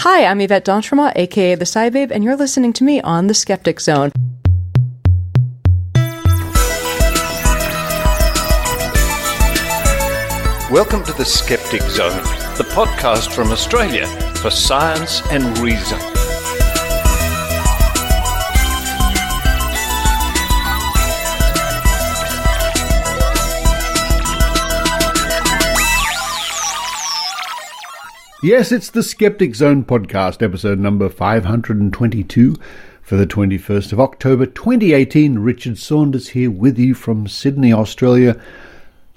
Hi, I'm Yvette D'Entremont, aka the Sci Babe, and you're listening to me on the Skeptic Zone. Welcome to the Skeptic Zone, the podcast from Australia for science and reason. Yes, it's the Skeptic Zone podcast, episode number 522 for the 21st of October 2018. Richard Saunders here with you from Sydney, Australia.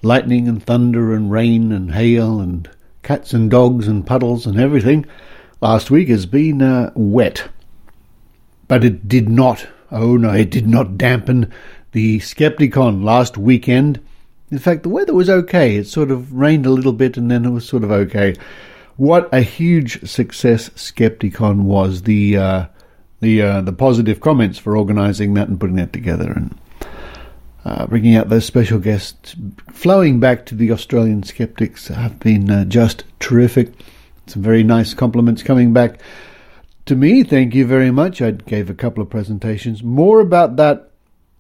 Lightning and thunder and rain and hail and cats and dogs and puddles and everything. Last week has been wet. But it did not dampen the Skepticon last weekend. In fact, the weather was okay. It sort of rained a little bit and then it was sort of okay. What a huge success Skepticon was. The positive comments for organising that and putting that together and bringing out those special guests, flowing back to the Australian Skeptics, have been just terrific. Some very nice compliments coming back to me. Thank you very much. I gave a couple of presentations. More about that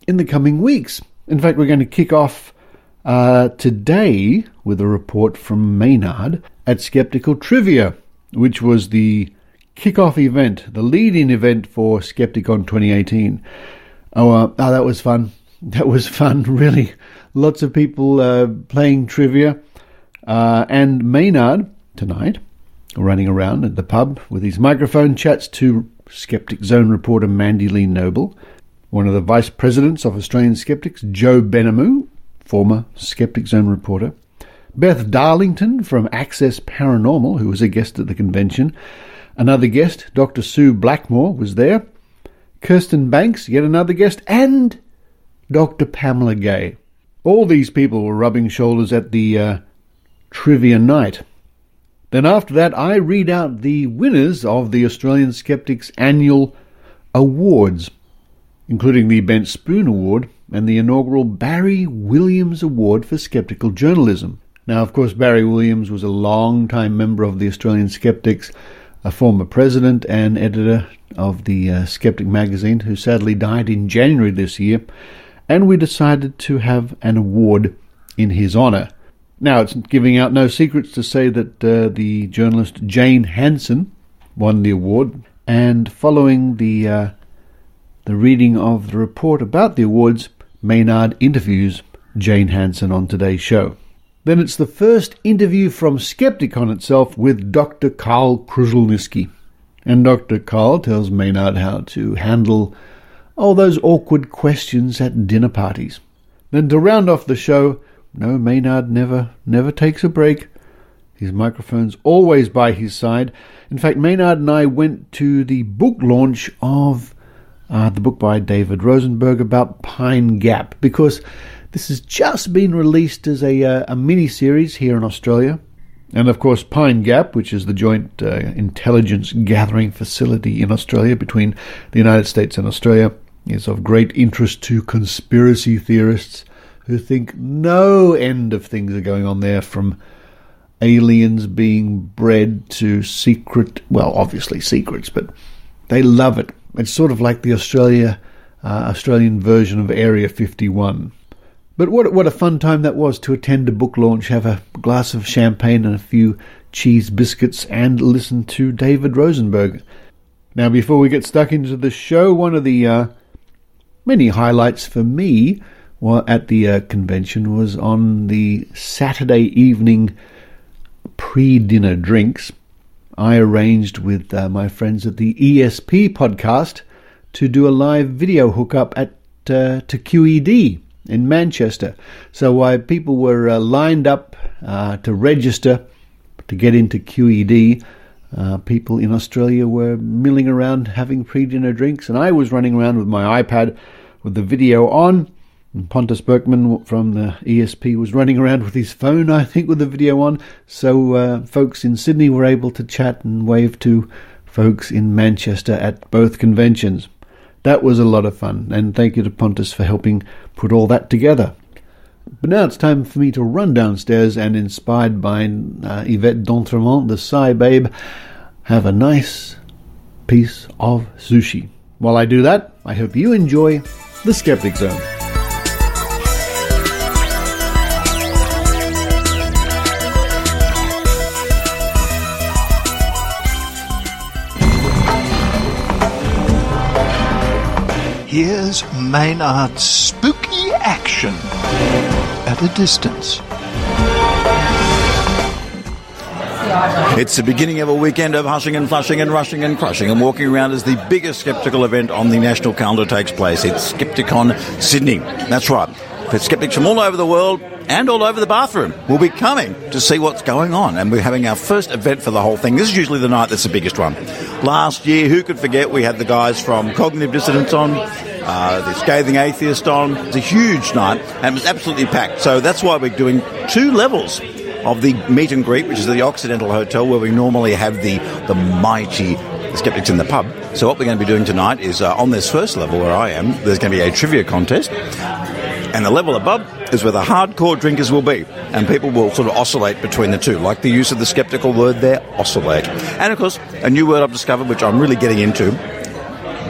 in the coming weeks. In fact, we're going to kick off today with a report from Maynard at Skeptical Trivia, which was the kick-off event, the lead-in event for Skepticon 2018. That was fun. That was fun, really. Lots of people playing trivia. And Maynard, tonight, running around at the pub with his microphone, chats to Skeptic Zone reporter Mandy-Lee, one of the vice presidents of Australian Skeptics, Joe Benhamu, former Skeptic Zone reporter, Beth Darlington from Access Paranormal, who was a guest at the convention. Another guest, Dr. Sue Blackmore, was there. Kirsten Banks, yet another guest, and Dr. Pamela Gay. All these people were rubbing shoulders at the Trivia Night. Then after that, I read out the winners of the Australian Skeptics annual awards, including the Bent Spoon Award and the inaugural Barry Williams Award for Skeptical Journalism. Now, of course, Barry Williams was a long-time member of the Australian Skeptics, a former president and editor of the Skeptic magazine, who sadly died in January this year, and we decided to have an award in his honour. Now, it's giving out no secrets to say that the journalist Jane Hansen won the award, and following the reading of the report about the awards, Maynard interviews Jane Hansen on today's show. Then it's the first interview from Skepticon itself with Dr Karl. And Dr Karl tells Maynard how to handle all those awkward questions at dinner parties. Then to round off the show, no, Maynard never takes a break. His microphone's always by his side. In fact, Maynard and I went to the book launch of the book by David Rosenberg about Pine Gap, because this has just been released as a mini-series here in Australia. And of course, Pine Gap, which is the joint intelligence gathering facility in Australia between the United States and Australia, is of great interest to conspiracy theorists who think no end of things are going on there, from aliens being bred to obviously secrets, but they love it. It's sort of like the Australian version of Area 51. But what a fun time that was to attend a book launch, have a glass of champagne and a few cheese biscuits, and listen to David Rosenberg. Now, before we get stuck into the show, one of the many highlights for me at the convention was on the Saturday evening pre-dinner drinks. I arranged with my friends at the ESP podcast to do a live video hookup to QED in Manchester. So while people were lined up to register to get into QED, people in Australia were milling around having pre-dinner drinks, and I was running around with my iPad with the video on, and Pontus Berkman from the ESP was running around with his phone, I think, with the video on. So folks in Sydney were able to chat and wave to folks in Manchester at both conventions. That was a lot of fun, and thank you to Pontus for helping put all that together. But now it's time for me to run downstairs, and inspired by Yvette D'Entremont, the Sci Babe, have a nice piece of sushi. While I do that, I hope you enjoy the Skeptic Zone. Here's Maynard's spooky action at a distance. It's the beginning of a weekend of hushing and flushing and rushing and crushing and walking around as the biggest skeptical event on the national calendar takes place. It's Skepticon Sydney. That's right. For skeptics from all over the world and all over the bathroom will be coming to see what's going on. And we're having our first event for the whole thing. This is usually the night that's the biggest one. Last year, who could forget, we had the guys from Cognitive Dissonance on, the Scathing Atheist on. It's a huge night and it was absolutely packed. So that's why we're doing 2 levels of the meet and greet, which is the Occidental Hotel, where we normally have the mighty Skeptics in the pub. So what we're going to be doing tonight is on this first level where I am, there's going to be a trivia contest. And the level above is where the hardcore drinkers will be. And people will sort of oscillate between the two, like the use of the skeptical word there, oscillate. And of course, a new word I've discovered, which I'm really getting into,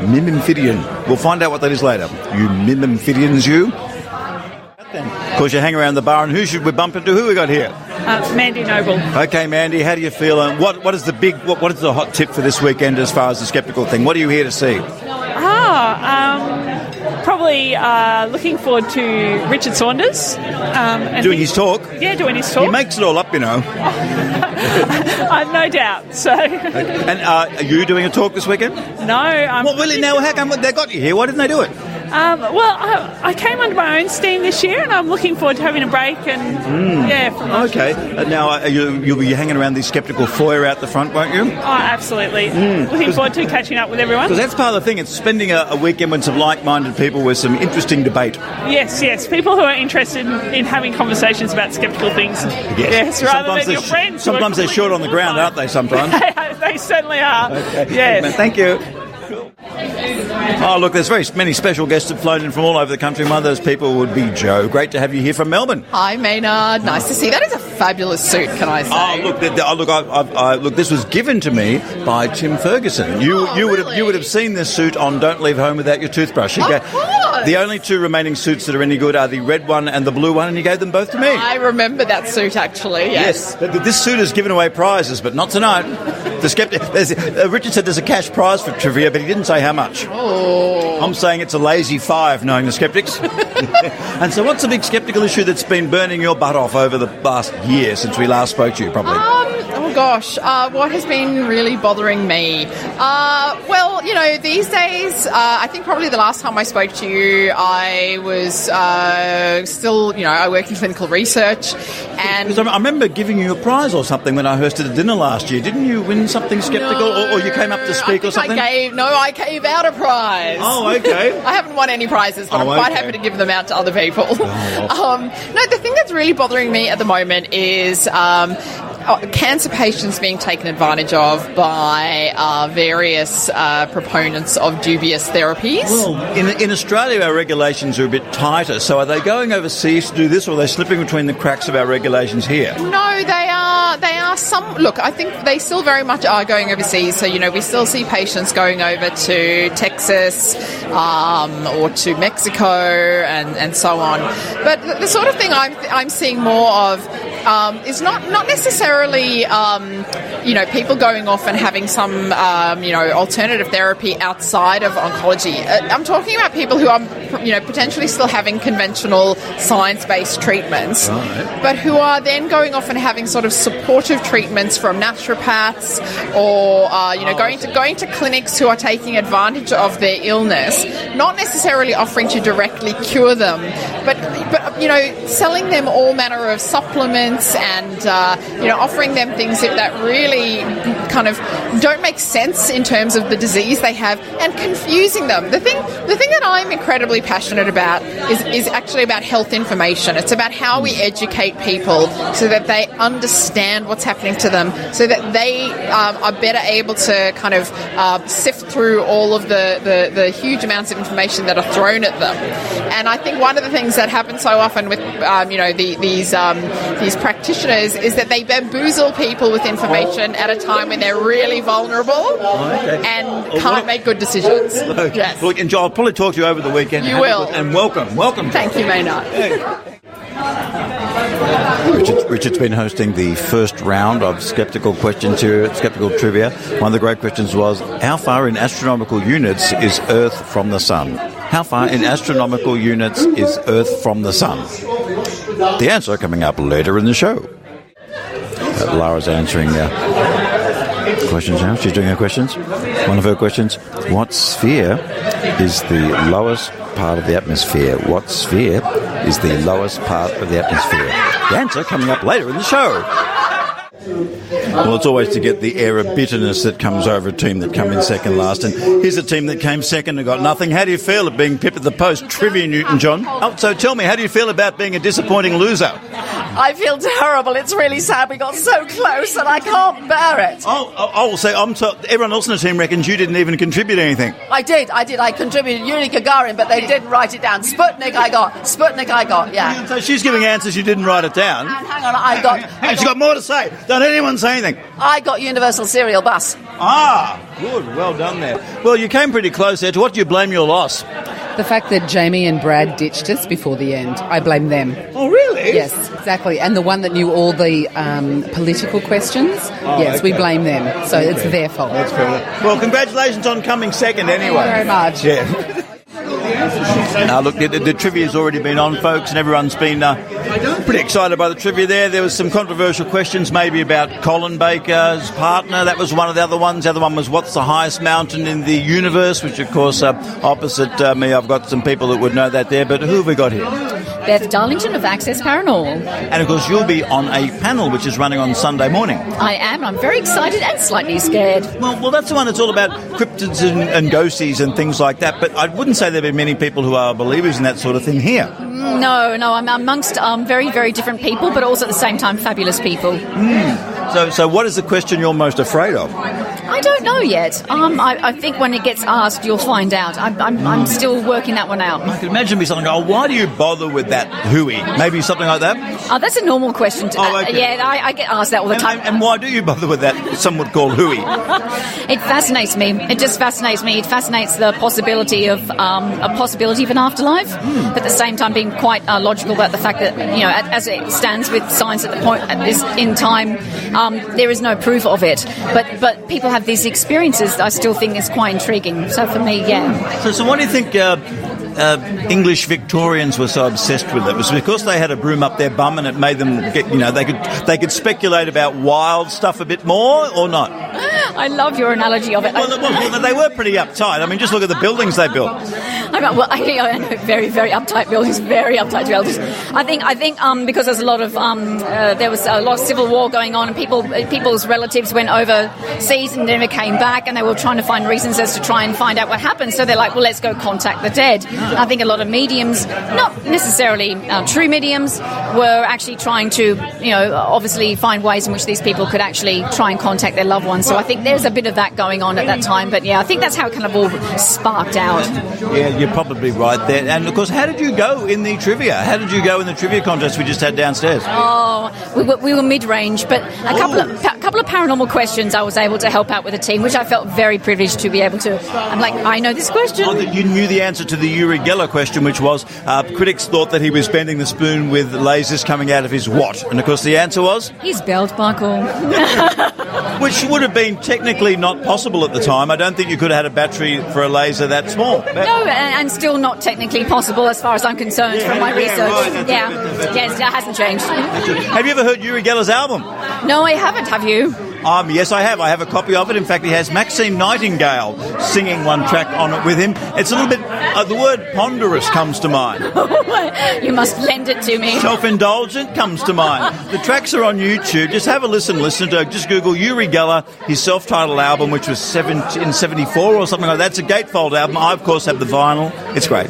mimimphidian. We'll find out what that is later. You mimimphidians, you. Of course, you hang around the bar, and who should we bump into? Who we got here? Mandy Noble. Okay, Mandy, how do you feel? What is the hot tip for this weekend as far as the skeptical thing? What are you here to see? Probably looking forward to Richard Saunders. Doing his talk? Yeah, doing his talk. He makes it all up, you know. I've no doubt. So. And are you doing a talk this weekend? No. Well, really, now how come they got you here? Why didn't they do it? I came under my own steam this year, and I'm looking forward to having a break. And Okay. Now you'll be hanging around the skeptical foyer out the front, won't you? Oh, absolutely. Looking forward to catching up with everyone. Because that's part of the thing. It's spending a weekend with some like-minded people with some interesting debate. Yes. People who are interested in having conversations about skeptical things. Yes, rather than your friends. Sometimes they're short on the ground, aren't they? Sometimes they certainly are. Okay. Yes. Thank you. Oh, look, there's very many special guests have flown in from all over the country. One of those people would be Joe. Great to have you here from Melbourne. Hi, Maynard. Nice to see you. That is a fabulous suit, can I say? Look, this was given to me by Tim Ferguson. You would have seen this suit on Don't Leave Home Without Your Toothbrush. Of course. The only 2 remaining suits that are any good are the red one and the blue one, and you gave them both to me. I remember that suit, actually, yes. This suit has given away prizes, but not tonight. The skeptic. Richard said there's a cash prize for trivia, but he didn't say how much. Oh. I'm saying it's a lazy 5, knowing the skeptics. And so what's the big skeptical issue that's been burning your butt off over the last year since we last spoke to you, probably? What has been really bothering me? These days, I think probably the last time I spoke to you, I was still, I work in clinical research. And I remember giving you a prize or something when I hosted a dinner last year. Didn't you win something skeptical, or you came up to speak or something? I gave out a prize. Oh, okay. I haven't won any prizes, but I'm quite happy to give them out to other people. The thing that's really bothering me at the moment is cancer patients being taken advantage of by various proponents of dubious therapies. Well, in Australia, our regulations are a bit tighter. So are they going overseas to do this, or are they slipping between the cracks of our regulations here? No, they are some... Look, I think they still very much are going overseas. So, we still see patients going over to Texas or to Mexico and so on. But the sort of thing I'm seeing more of is not necessarily, people going off and having some, alternative therapy outside of oncology. I'm talking about people who are, potentially still having conventional science-based treatments, but who are then going off and having sort of supportive treatments from naturopaths or, going to clinics who are taking advantage of their illness, not necessarily offering to directly cure them, but selling them all manner of supplements and, offering them things that really kind of don't make sense in terms of the disease they have and confusing them. The thing that I'm incredibly really passionate about is actually about health information. It's about how we educate people so that they understand what's happening to them, so that they are better able to kind of sift through all of the huge amounts of information that are thrown at them. And I think one of the things that happens so often with these practitioners is that they bamboozle people with information at a time when they're really vulnerable and can't make good decisions. Yes. Look, and I'll probably talk to you over the weekend. You will. And welcome. Thank you, Maynard. Richard's been hosting the first round of Skeptical questions here at Skeptical Trivia. One of the great questions was, how far in astronomical units is Earth from the Sun? How far in astronomical units is Earth from the Sun? The answer coming up later in the show. Lara's answering questions now. She's doing her questions. One of her questions, what sphere is the lowest part of the atmosphere? What sphere is the lowest part of the atmosphere? The answer coming up later in the show. Well, it's always to get the air of bitterness that comes over a team that come in second last. And here's a team that came second and got nothing. How do you feel at being pipped at the post? Trivia Newton-John. Oh, so tell me, how do you feel about being a disappointing loser? I feel terrible. It's really sad. We got so close and I can't bear it. Everyone else in the team reckons you didn't even contribute anything. I did. I contributed Yuri Gagarin, but they didn't write it down. Sputnik I got, yeah. So she's giving answers, you didn't write it down. And hang on, She's got more to say. Don't anyone say anything. I got Universal Serial Bus. Ah, good. Well done there. Well, you came pretty close there. To what do you blame your loss? The fact that Jamie and Brad ditched us before the end. I blame them. Oh, really? Yes, exactly. And the one that knew all the political questions, we blame them. So it's their fault. That's fair enough. Well, congratulations on coming second anyway. Thank you very much. Yeah. Now, look, the trivia's already been on, folks, and everyone's been pretty excited by the trivia there. There was some controversial questions, maybe about Colin Baker's partner. That was one of the other ones. The other one was, what's the highest mountain in the universe? Which, of course, opposite me, I've got some people that would know that there. But who have we got here? Beth Darlington of Access Paranormal. And, of course, you'll be on a panel which is running on Sunday morning. I am. I'm very excited and slightly scared. Well, that's the one that's all about cryptids and ghosties and things like that. But I wouldn't say there have been many people who are believers in that sort of thing here. No, I'm amongst very, very different people, but also at the same time fabulous people. So what is the question you're most afraid of? I don't know yet. I think when it gets asked, you'll find out. I'm still working that one out. I can imagine me something, why do you bother with that hooey? Maybe something like that? That's a normal question. Okay. I get asked that all the time. And why do you bother with that, some would call hooey? It fascinates me. It just fascinates me. It fascinates the possibility of an afterlife, but at the same time being quite logical about the fact that, as it stands with science at this in time, there is no proof of it. But people have these experiences that I still think is quite intriguing. So for me, yeah. So what do you think English Victorians were so obsessed with it? Was it because they had a broom up their bum and it made them get, they could speculate about wild stuff a bit more, or not? I love your analogy of it. Well, they were pretty uptight. I mean, just look at the buildings they built. I know very, very uptight buildings, very uptight buildings. I think because there's a lot of there was a lot of civil war going on, and people's relatives went overseas and never came back, and they were trying to find reasons as to try and find out what happened. So they're like, well, let's go contact the dead. I think a lot of mediums, not necessarily true mediums, were actually trying to, obviously find ways in which these people could actually try and contact their loved ones. So I think there's a bit of that going on at that time. But yeah, I think that's how it kind of all sparked out. Yeah, you're probably right there. And of course, how did you go in the trivia? How did you go in the trivia contest we just had downstairs? Oh, we were mid-range, but a couple of paranormal questions I was able to help out with the team, which I felt very privileged to be able to. I'm like, I know this question. Oh, you knew the answer to the Uri Geller question, which was critics thought that he was bending the spoon with lasers coming out of his what? And of course the answer was? His belt buckle. Which would have been technically not possible at the time. I don't think you could have had a battery for a laser that small. No, and still not technically possible as far as I'm concerned from my research. Right. Yes, that hasn't changed. Have you ever heard Uri Geller's album? No, I haven't. Have you? Yes, I have. I have a copy of it. In fact, he has Maxine Nightingale singing one track on it with him. It's a little bit... the word ponderous comes to mind. You must lend it to me. Self-indulgent comes to mind. The tracks are on YouTube. Just have a listen to it. Just Google Uri Geller, his self-titled album, which was in 74 or something like that. It's a gatefold album. I, of course, have the vinyl. It's great.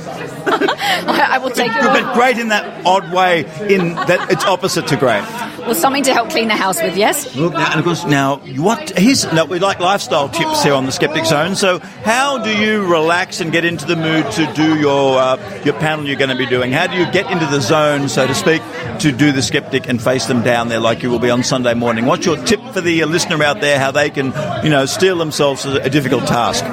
I will take your word. But great in that odd way, in that it's opposite to great. Well, something to help clean the house with, yes? Look, now, and of course, we like lifestyle tips here on the Skeptic Zone. So how do you relax and get into the mood to do your panel you're going to be doing? How do you get into the zone, so to speak, to do the skeptic and face them down there like you will be on Sunday morning? What's your tip for the listener out there, how they can, steel themselves to a difficult task?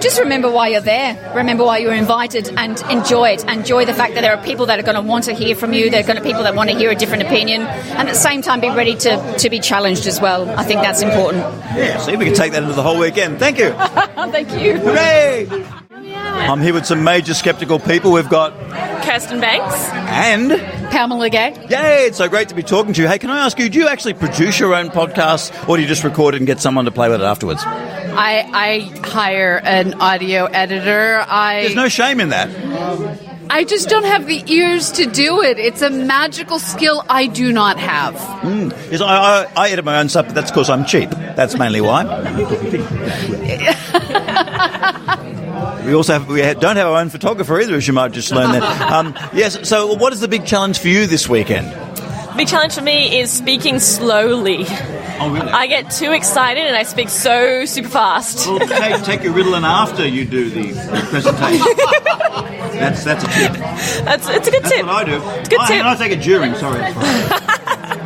Just remember why you're there. Remember why you were invited and enjoy it. Enjoy the fact that there are people that are going to want to hear from you. There are going to be people that want to hear a different opinion. And at the same time, be ready to be challenged as well. I think that's important. Yeah, see, we can take that into the whole weekend. Thank you. Thank you. Hooray! I'm here with some major skeptical people. We've got Kirsten Banks. And Pamela Gay. Yay, it's so great to be talking to you. Hey, can I ask you, do you actually produce your own podcast, or do you just record it and get someone to play with it afterwards? I hire an audio editor. There's no shame in that. I just don't have the ears to do it. It's a magical skill I do not have. Yes, I edit my own stuff, but that's because I'm cheap. That's mainly why. We don't have our own photographer either, as you might just learn that. Yes, so what is the big challenge for you this weekend? The big challenge for me is speaking slowly. Oh, really? I get too excited and I speak so super fast. Well, take your Ritalin after you do the presentation. That's a tip. It's a good tip. That's what I do. It's a good tip. And I take it during, sorry.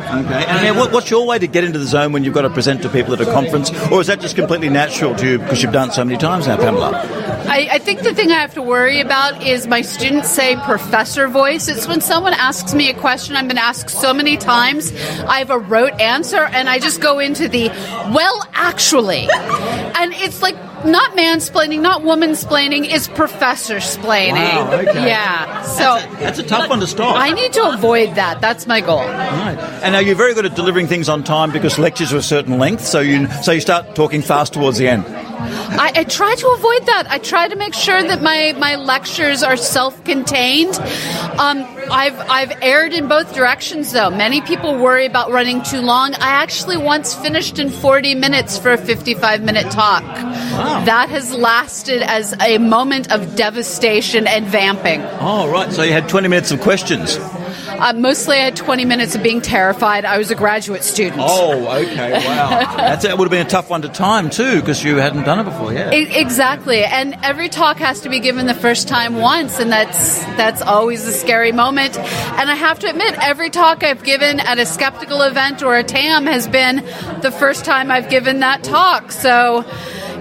Okay. And what's your way to get into the zone when you've got to present to people at a conference? Or is that just completely natural to you because you've done it so many times now, Pamela? I think the thing I have to worry about is my students say professor voice. It's when someone asks me a question I've been asked so many times, I have a rote answer, and I just go into the, well, actually. And it's like not mansplaining, not womansplaining, it's professor-splaining. Wow, okay. Yeah. So that's a tough one to stop. I need to avoid that. That's my goal. Right. And are you very good at delivering things on time because lectures are a certain length, so you start talking fast towards the end? I try to avoid that. I try to make sure that my lectures are self-contained. I've erred in both directions, though. Many people worry about running too long. I actually once finished in 40 minutes for a 55-minute talk. Wow. That has lasted as a moment of devastation and vamping. Oh, right. So you had 20 minutes of questions. Mostly I had 20 minutes of being terrified. I was a graduate student. Oh, okay, wow. That would have been a tough one to time, too, because you hadn't done it before, yeah. Exactly. And every talk has to be given the first time once, and that's always a scary moment. And I have to admit, every talk I've given at a skeptical event or a TAM has been the first time I've given that talk. So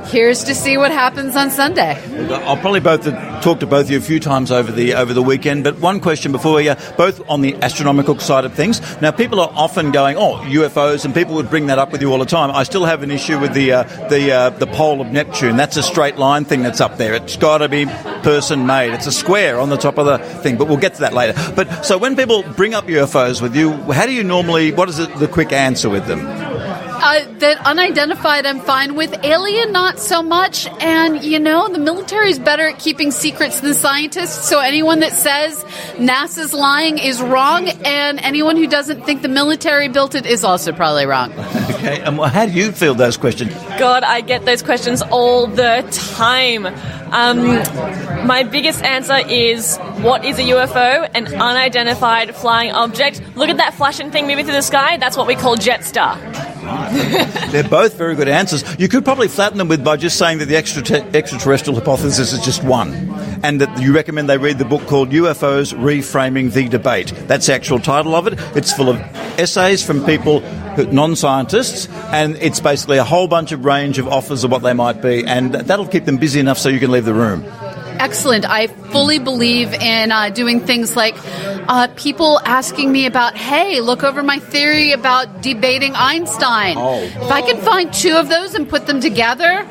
here's to see what happens on Sunday. I'll probably talk to both of you a few times over the weekend, but one question before we both on the astronomical side of things. Now, people are often going, UFOs, and people would bring that up with you all the time. I still have an issue with the pole of Neptune. That's a straight line thing that's up there. It's got to be person-made. It's a square on the top of the thing, but we'll get to that later. But so when people bring up UFOs with you, how do you normally, what is the quick answer with them? That unidentified I'm fine with. Alien, not so much. And, the military is better at keeping secrets than scientists. So anyone that says NASA's lying is wrong. And anyone who doesn't think the military built it is also probably wrong. Okay. And how do you field those questions? God, I get those questions all the time. My biggest answer is, what is a UFO? An unidentified flying object. Look at that flashing thing moving through the sky. That's what we call Jetstar. They're both very good answers. You could probably flatten them by just saying that the extraterrestrial hypothesis is just one, and that you recommend they read the book called UFOs Reframing the Debate. That's the actual title of it. It's full of essays from people, non-scientists, and it's basically a whole bunch of range of offers of what they might be, and that'll keep them busy enough so you can leave the room. Excellent. I fully believe in doing things like people asking me about, hey, look over my theory about debating Einstein. If I can find two of those and put them together,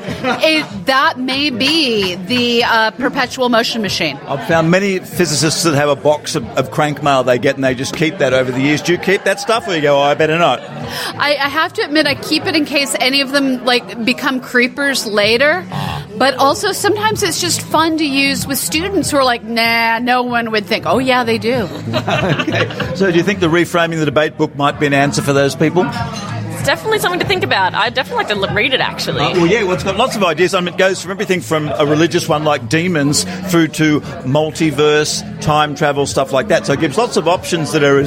that may be the perpetual motion machine. I've found many physicists that have a box of crank mail they get, and they just keep that over the years. Do you keep that stuff, or you go, I better not? I have to admit, I keep it in case any of them become creepers later. But also, sometimes it's just fun to use with students who are like, nah, no one would think. Oh, yeah, they do. Okay. So do you think the Reframing the Debate book might be an answer for those people? definitely something to think about. I'd definitely like to read it, actually. It's got lots of ideas. I mean, it goes from everything from a religious one like demons through to multiverse, time travel, stuff like that. So it gives lots of options that are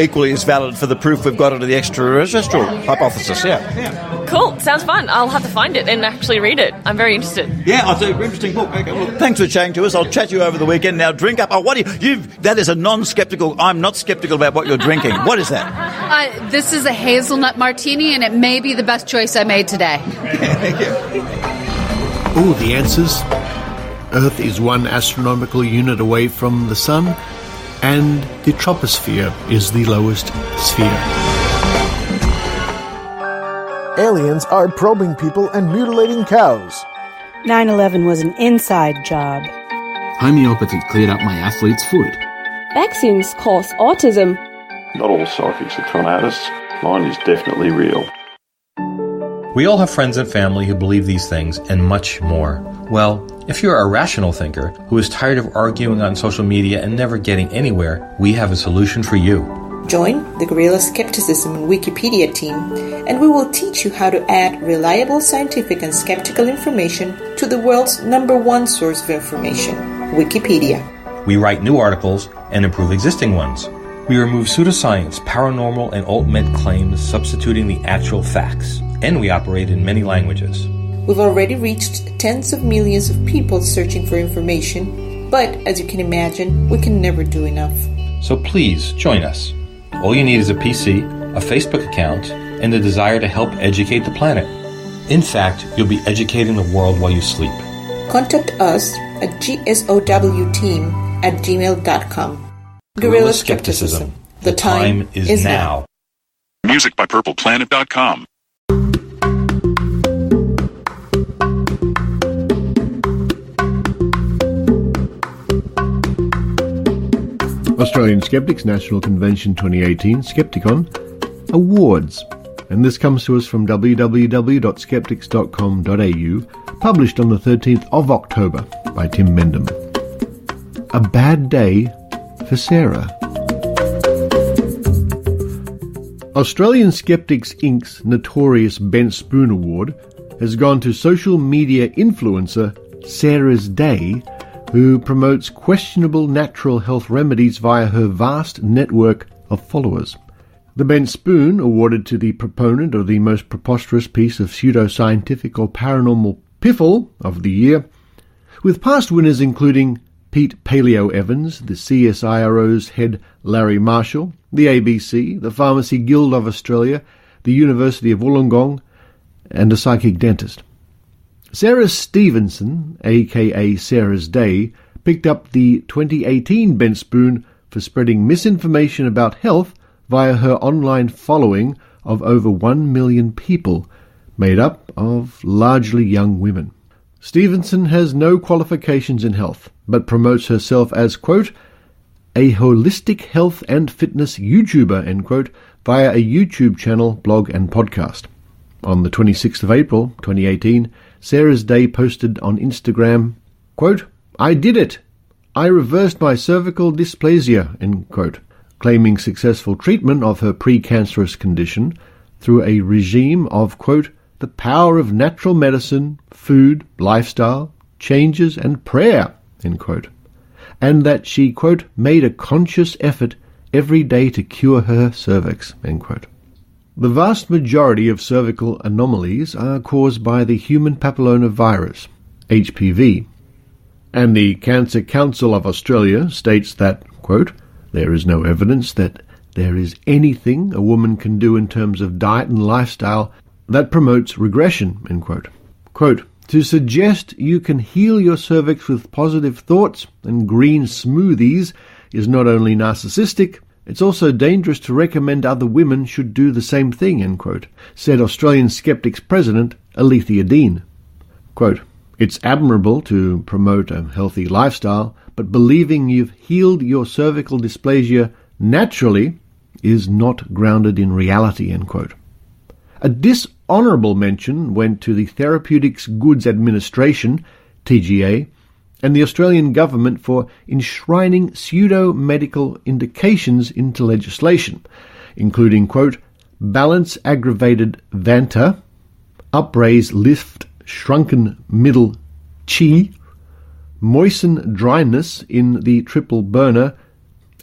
equally as valid for the proof we've got of the extraterrestrial hypothesis. Yeah. Cool. Sounds fun. I'll have to find it and actually read it. I'm very interested. Yeah, it's an interesting book. Okay, well, thanks for chatting to us. I'll chat to you over the weekend. Now, drink up. Oh, what do you? That is a non-skeptical. I'm not skeptical about what you're drinking. What is that? This is a hazelnut martini, and it may be the best choice I made today. Thank you. Oh, the answers. Earth is 1 astronomical unit away from the Sun, and the troposphere is the lowest sphere. Aliens are probing people and mutilating cows. 9/11 was an inside job. Homeopathy cleared up my athlete's foot. Vaccines cause autism. Not all psychics are con artists. Mine is definitely real. We all have friends and family who believe these things and much more. Well, if you're a rational thinker who is tired of arguing on social media and never getting anywhere, we have a solution for you. Join the Guerrilla Skepticism and Wikipedia team, and we will teach you how to add reliable scientific and skeptical information to the world's #1 source of information, Wikipedia. We write new articles and improve existing ones. We remove pseudoscience, paranormal, and alt-med claims, substituting the actual facts. And we operate in many languages. We've already reached tens of millions of people searching for information, but as you can imagine, we can never do enough. So please, join us. All you need is a PC, a Facebook account, and the desire to help educate the planet. In fact, you'll be educating the world while you sleep. Contact us at gsowteam@gmail.com. Guerrilla Skepticism. The time is now. Music by PurplePlanet.com. Australian Skeptics National Convention 2018 Skepticon Awards. And this comes to us from www.skeptics.com.au, published on the 13th of October by Tim Mendham. A bad day for Sarah. Australian Skeptics Inc.'s notorious Ben Spoon Award has gone to social media influencer Sarah's Day, who promotes questionable natural health remedies via her vast network of followers. The Ben Spoon, awarded to the proponent of the most preposterous piece of pseudoscientific or paranormal piffle of the year, with past winners including Pete Paleo Evans, the CSIRO's head Larry Marshall, the ABC, the Pharmacy Guild of Australia, the University of Wollongong, and a psychic dentist. Sarah Stevenson, aka Sarah's Day, picked up the 2018 Ben Spoon for spreading misinformation about health via her online following of over 1 million people, made up of largely young women. Stevenson has no qualifications in health, but promotes herself as, quote, a holistic health and fitness YouTuber, end quote, via a YouTube channel, blog and podcast. On the 26th of April, 2018, Sarah's Day posted on Instagram, quote, I did it! I reversed my cervical dysplasia, end quote, claiming successful treatment of her precancerous condition through a regime of, quote, the power of natural medicine, food, lifestyle, changes and prayer, end quote, and that she, quote, made a conscious effort every day to cure her cervix, end quote. The vast majority of cervical anomalies are caused by the human papillomavirus, HPV, and the Cancer Council of Australia states that, quote, there is no evidence that there is anything a woman can do in terms of diet and lifestyle that promotes regression, end quote. Quote, to suggest you can heal your cervix with positive thoughts and green smoothies is not only narcissistic, it's also dangerous to recommend other women should do the same thing, end quote, said Australian Skeptics President Alethea Dean. Quote, it's admirable to promote a healthy lifestyle, but believing you've healed your cervical dysplasia naturally is not grounded in reality, end quote. A dishonourable mention went to the Therapeutics Goods Administration, TGA, and the Australian government for enshrining pseudo-medical indications into legislation, including, quote, balance aggravated vanta, upraise lift shrunken middle chi, moisten dryness in the triple burner,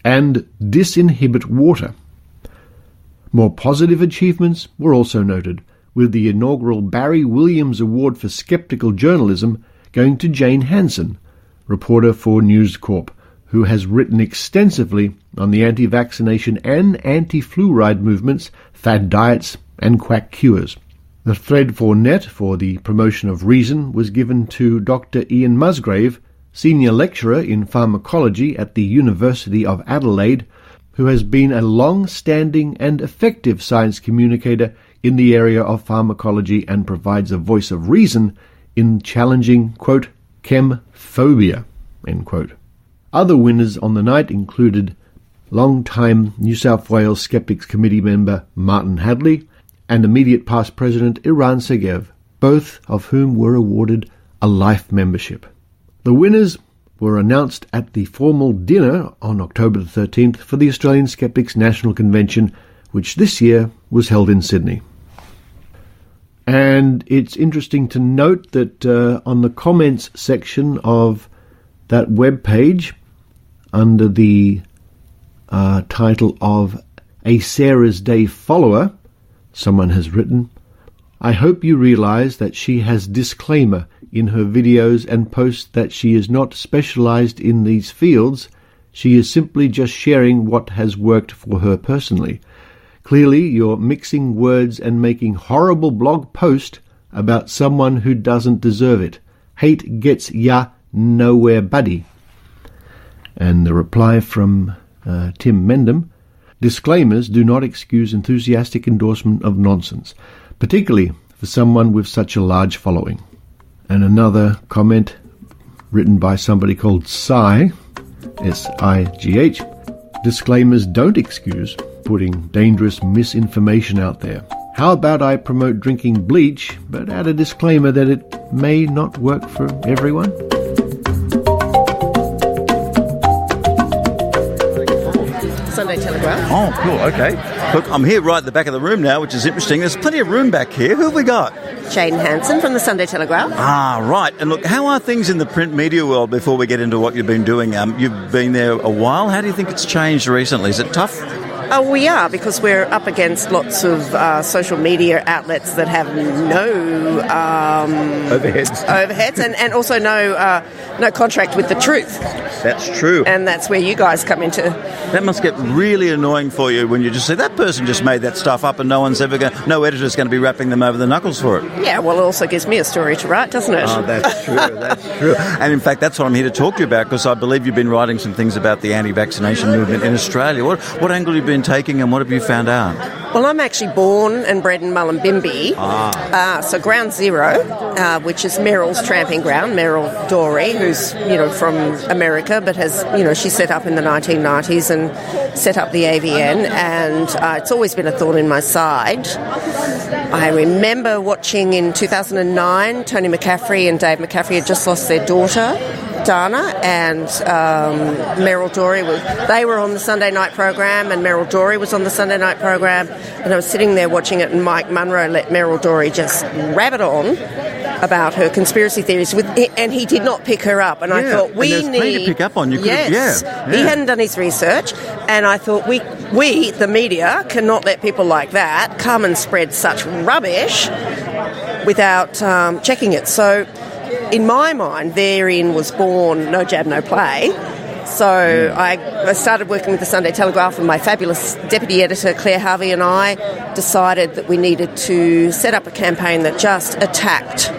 and disinhibit water. More positive achievements were also noted, with the inaugural Barry Williams Award for Skeptical Journalism going to Jane Hansen, reporter for News Corp, who has written extensively on the anti-vaccination and anti-fluoride movements, fad diets, and quack cures. The thread for net for the promotion of reason was given to Dr. Ian Musgrave, senior lecturer in pharmacology at the University of Adelaide, who has been a long-standing and effective science communicator in the area of pharmacology and provides a voice of reason in challenging, quote, chemphobia, end quote. Other winners on the night included long-time New South Wales Skeptics Committee member Martin Hadley and immediate past President Iran Segev, both of whom were awarded a life membership. The winners were announced at the formal dinner on October the 13th for the Australian Skeptics National Convention, which this year was held in Sydney. And it's interesting to note that on the comments section of that web page, under the title of A Sarah's Day Follower, someone has written, "I hope you realise that she has disclaimer in her videos and posts that she is not specialised in these fields. She is simply just sharing what has worked for her personally. Clearly, you're mixing words and making horrible blog post about someone who doesn't deserve it. Hate gets ya nowhere, buddy." And the reply from Tim Mendham, "Disclaimers do not excuse enthusiastic endorsement of nonsense, particularly for someone with such a large following." And another comment written by somebody called Sigh, S-I-G-H, "Disclaimers don't excuse putting dangerous misinformation out there. How about I promote drinking bleach, but add a disclaimer that it may not work for everyone?" Sunday Telegraph. Oh, cool, okay. Look, I'm here right at the back of the room now, which is interesting. There's plenty of room back here. Who have we got? Jane Hansen from the Sunday Telegraph. Ah, right. And look, how are things in the print media world before we get into what you've been doing? You've been there a while. How do you think it's changed recently? Is it tough? We are, because we're up against lots of social media outlets that have no overheads and also no contract with the truth. That's true. And that's where you guys come into. That must get really annoying for you when you just say, that person just made that stuff up and no editor's going to be wrapping them over the knuckles for it. Yeah, well, it also gives me a story to write, doesn't it? Oh, that's true, that's true. And in fact, that's what I'm here to talk to you about, because I believe you've been writing some things about the anti-vaccination movement in Australia. What angle have you been taking and what have you found out? Well, I'm actually born and bred in Mullumbimby. So Ground Zero, which is Meryl's tramping ground, Meryl Dorey, who's, from America, but has, she set up in the 1990s and set up the AVN, and it's always been a thorn in my side. I remember watching in 2009, Tony McCaffrey and Dave McCaffrey had just lost their daughter, Dana, and Meryl Dorey they were on the Sunday night program, and Meryl Dorey was on the Sunday night program, and I was sitting there watching it, and Mike Munro let Meryl Dorey just rabbit on about her conspiracy theories, and he did not pick her up, and I thought we need to pick up on. You could yes, he hadn't done his research, and I thought we the media cannot let people like that come and spread such rubbish without checking it. So in my mind, therein was born No Jab, No Play. So I started working with the Sunday Telegraph, and my fabulous deputy editor, Claire Harvey, and I decided that we needed to set up a campaign that just attacked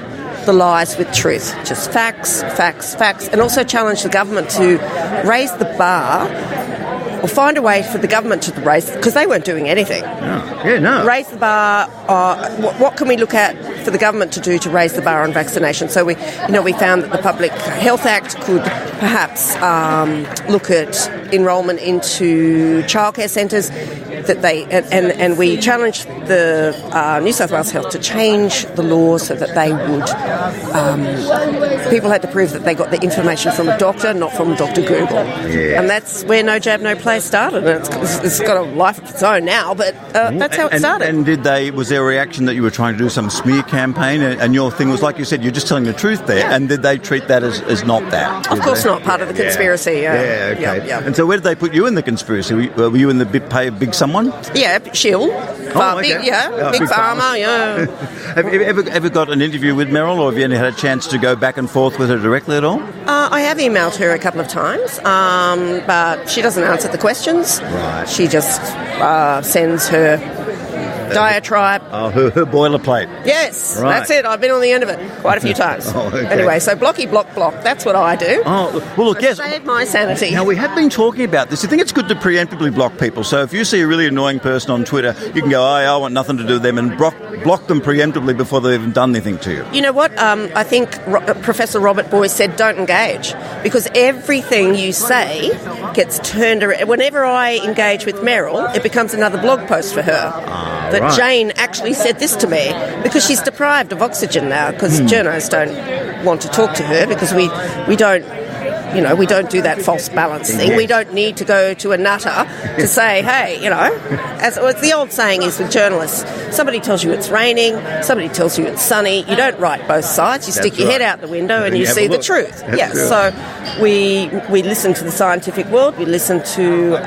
the lies with truth. Just facts, facts, facts, and also challenge the government to raise the bar, or find a way for the government to raise, because they weren't doing anything. Raise the bar. What can we look at for the government to do to raise the bar on vaccination? So we found that the Public Health Act could perhaps look at enrolment into childcare centres. that they and we challenged the New South Wales Health to change the law so that they would people had to prove that they got the information from a doctor, not from Dr. Google. Yeah. And that's where No Jab No Play started. And it's got a life of its own now, but that's how it started. And was there a reaction that you were trying to do some smear campaign, and your thing was, like you said, you're just telling the truth there, and did they treat that as not that? Of course not, part of the conspiracy. Yeah, okay. Yeah. And so where did they put you in the conspiracy? Were you in the big someone? Yeah, shill. Big pharma, yeah. Have you ever got an interview with Meryl, or have you had a chance to go back and forth with her directly at all? I have emailed her a couple of times, but she doesn't answer the questions. Right. She just sends her diatribe. Oh, her boilerplate. Yes, right. That's it. I've been on the end of it quite a few times. Okay. Anyway, so blocky, block. That's what I do. Oh, well, look, yes. Save my sanity. Now, we have been talking about this. I think it's good to preemptively block people. So if you see a really annoying person on Twitter, you can go, I want nothing to do with them, and block them preemptively before they've even done anything to you. You know what? I think Professor Robert Boyce said don't engage, because everything you say gets turned around. Whenever I engage with Meryl, it becomes another blog post for her. That Jane actually said this to me, because she's deprived of oxygen now, because journos don't want to talk to her, because we don't do that false balance thing. Yes. We don't need to go to a nutter to say, hey, as the old saying is with journalists, somebody tells you it's raining, somebody tells you it's sunny, you don't write both sides, you stick your head out the window and you see the truth. So we listen to the scientific world, we listen to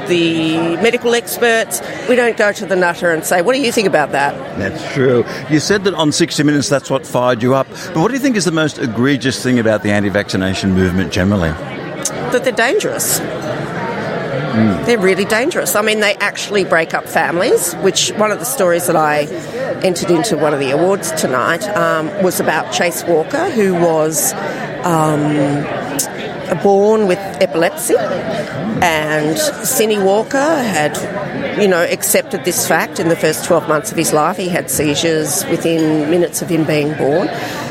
the medical experts. We don't go to the nutter and say, what do you think about that? That's true. You said that on 60 Minutes that's what fired you up. But what do you think is the most egregious thing about the anti-vaccination movement generally? That they're dangerous. They're really dangerous. I mean, they actually break up families, which one of the stories that I entered into one of the awards tonight was about Chase Walker, who was born with epilepsy, and Cindy Walker had, accepted this fact in the first 12 months of his life. He had seizures within minutes of him being born.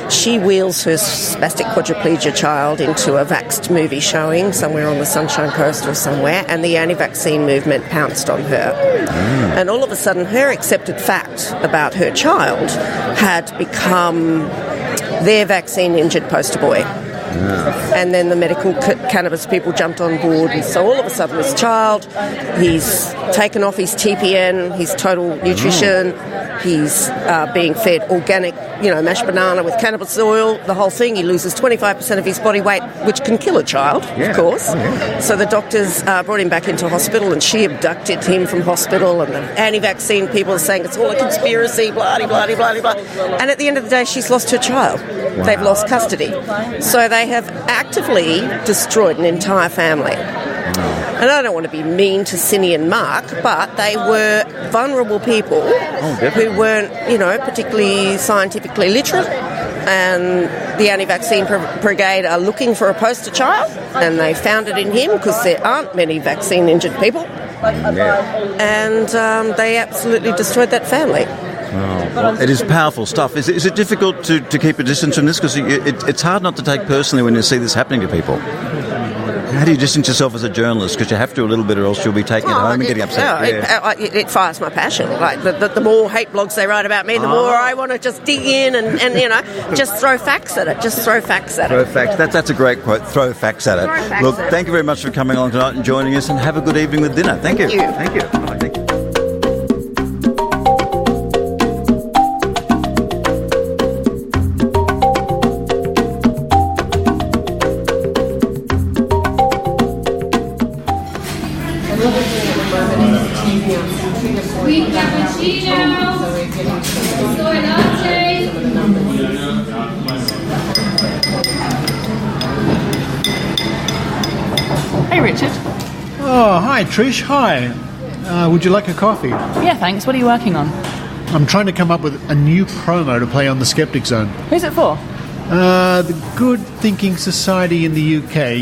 She wheels her spastic quadriplegia child into a vaxxed movie showing somewhere on the Sunshine Coast or somewhere, and the anti-vaccine movement pounced on her. And all of a sudden, her accepted fact about her child had become their vaccine-injured poster boy. And then the medical cannabis people jumped on board, and so all of a sudden this child, he's taken off his TPN, his total nutrition, he's being fed organic, mashed banana with cannabis oil, the whole thing. He loses 25% of his body weight, which can kill a child, of course. So the doctors brought him back into hospital, and she abducted him from hospital, and the anti-vaccine people are saying it's all a conspiracy, blah-de-blah-de-blah-de-blah. And at the end of the day, she's lost her child. They've lost custody. So they have actively destroyed an entire family. And I don't want to be mean to Cindy and Mark, but they were vulnerable people who weren't, particularly scientifically literate. And the anti-vaccine brigade are looking for a poster child, and they found it in him because there aren't many vaccine-injured people. And they absolutely destroyed that family. Oh, well, it is powerful stuff. Is it difficult to keep a distance from this? Because it's hard not to take personally when you see this happening to people. How do you distance yourself as a journalist? Because you have to a little bit, or else you'll be taking it home and getting upset. It fires my passion. Like the more hate blogs they write about me, the more I want to just dig in and just throw facts at it. Throw facts. That's a great quote. Throw facts at it. Look, thank you very much for coming along tonight and joining us, and have a good evening with dinner. Thank you. Thank you. All right, thank you. Sweet cappuccino. Soy latte. Hey, Richard. Oh, hi, Trish. Hi. Would you like a coffee? Yeah, thanks. What are you working on? I'm trying to come up with a new promo to play on the Skeptic Zone. Who's it for? The Good Thinking Society in the UK.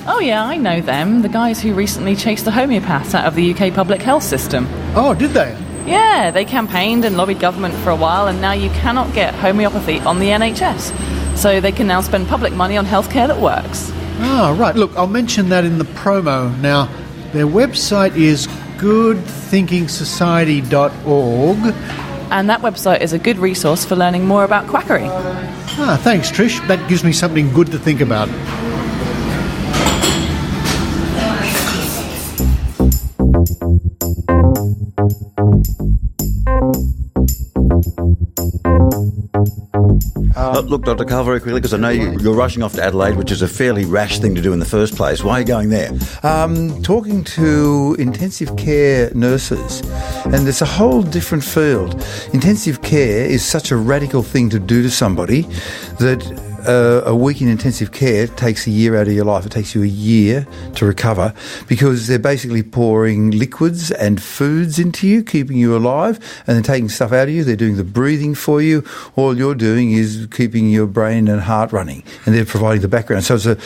Oh, yeah, I know them. The guys who recently chased the homeopaths out of the UK public health system. Oh, did they? Yeah, they campaigned and lobbied government for a while, and now you cannot get homeopathy on the NHS. So they can now spend public money on healthcare that works. Oh, right. Look, I'll mention that in the promo. Now, Their website is goodthinkingsociety.org. And that website is a good resource for learning more about quackery. Thanks, Trish. That gives me something good to think about. Look, Dr Karl, very quickly, because I know you're rushing off to Adelaide, which is a fairly rash thing to do in the first place. Why are you going there? Talking to intensive care nurses, and it's a whole different field. Intensive care is such a radical thing to do to somebody that a week in intensive care takes a year out of your life. It takes you a year to recover because they're basically pouring liquids and foods into you, keeping you alive, and then taking stuff out of you. They're doing the breathing for you. All you're doing is keeping your brain and heart running, and they're providing the background. So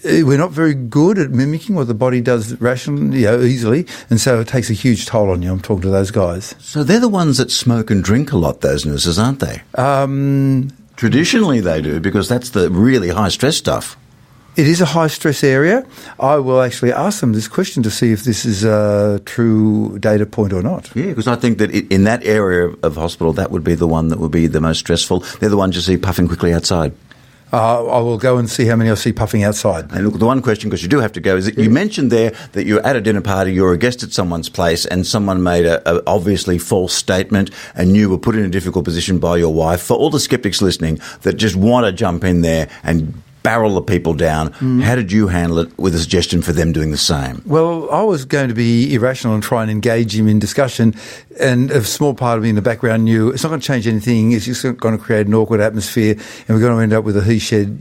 we're not very good at mimicking what the body does rationally, easily, and so it takes a huge toll on you. I'm talking to those guys. So they're the ones that smoke and drink a lot, those nurses, aren't they? Traditionally they do, because that's the really high-stress stuff. It is a high-stress area. I will actually ask them this question to see if this is a true data point or not. Yeah, because I think that in that area of hospital, that would be the one that would be the most stressful. They're the ones you see puffing quickly outside. I will go and see how many I see puffing outside. And look, the one question, because you do have to go, is that you mentioned there that you're at a dinner party, you're a guest at someone's place, and someone made a obviously false statement, and you were put in a difficult position by your wife. For all the skeptics listening that just want to jump in there and barrel the people down, how did you handle it with a suggestion for them doing the same? Well, I was going to be irrational and try and engage him in discussion, and a small part of me in the background knew it's not going to change anything. It's just going to create an awkward atmosphere, and we're going to end up with a he said,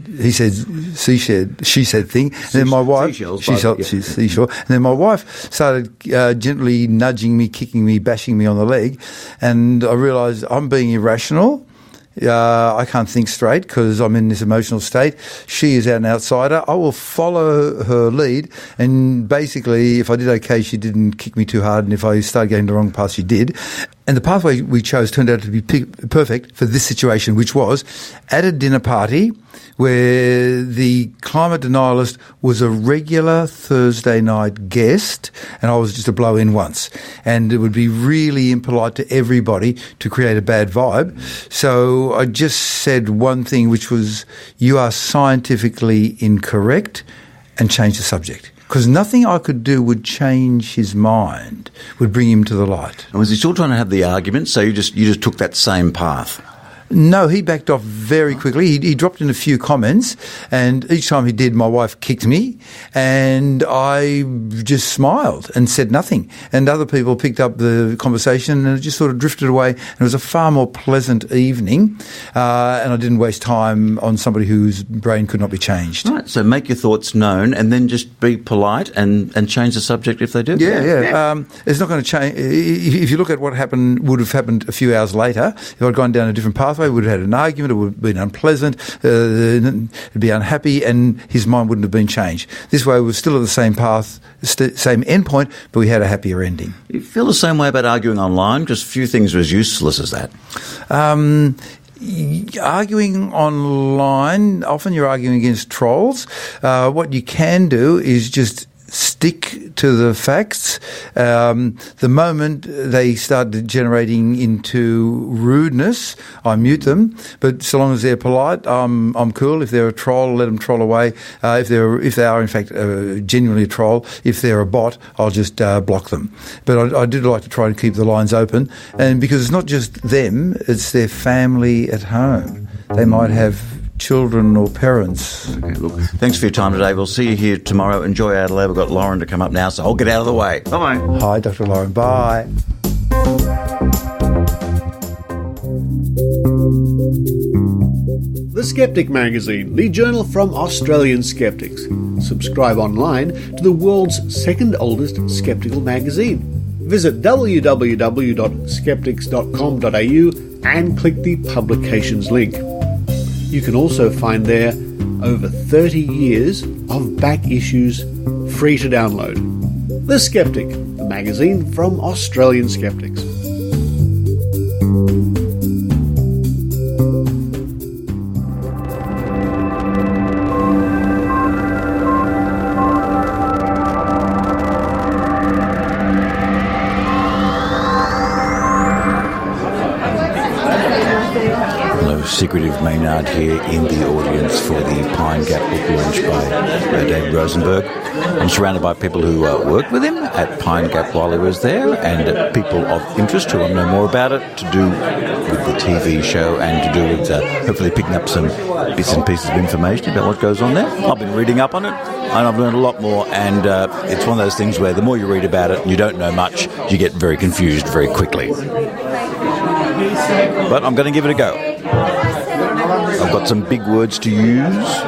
she said thing. And then my wife, seashore. And then my wife started gently nudging me, kicking me, bashing me on the leg, and I realised I'm being irrational. I can't think straight because I'm in this emotional state. She is an outsider. I will follow her lead, and basically if I did okay, she didn't kick me too hard, and if I started going the wrong path, she did. And the pathway we chose turned out to be perfect for this situation, which was at a dinner party where the climate denialist was a regular Thursday night guest, and I was just a blow-in once. And it would be really impolite to everybody to create a bad vibe. So I just said one thing, which was, you are scientifically incorrect, and changed the subject. Because nothing I could do would change his mind, would bring him to the light. And was he still trying to have the argument, so you just took that same path? No, he backed off very quickly. He dropped in a few comments, and each time he did, my wife kicked me, and I just smiled and said nothing. And other people picked up the conversation, and it just sort of drifted away. And it was a far more pleasant evening, and I didn't waste time on somebody whose brain could not be changed. Right, so make your thoughts known, and then just be polite and change the subject if they do. Yeah. It's not going to change. If you look at what would have happened a few hours later, if I'd gone down a different pathway, we would have had an argument, it would have been unpleasant, it'd be unhappy, and his mind wouldn't have been changed. This way, we were still at the same path, same end point, but we had a happier ending. You feel the same way about arguing online? Because few things are as useless as that. Arguing online, often you're arguing against trolls. What you can do is just stick to the facts. The moment they start degenerating into rudeness, I mute them. But so long as they're polite, I'm cool. If they're a troll, let them troll away. If they are in fact genuinely a troll, if they're a bot, I'll just block them. But I do like to try to keep the lines open, and because it's not just them, it's their family at home. They might have children or parents. Okay, look, thanks for your time today. We'll see you here tomorrow. Enjoy Adelaide. We've got Lauren to come up now, so I'll get out of the way. Bye. Hi, Dr. Lauren. Bye. The Skeptic magazine, the journal from Australian skeptics. Subscribe online to the world's second oldest skeptical magazine. Visit www.skeptics.com.au and click the publications link. You can also find there over 30 years of back issues free to download. The Skeptic, the magazine from Australian skeptics. secretive Maynard here in the audience for the Pine Gap book launch by David Rosenberg. I'm surrounded by people who worked with him at Pine Gap while he was there, and people of interest who want to know more about it, to do with the TV show and to do with hopefully picking up some bits and pieces of information about what goes on there. I've been reading up on it, and I've learned a lot more, and it's one of those things where the more you read about it and you don't know much, you get very confused very quickly. But I'm going to give it a go. I've got some big words to use,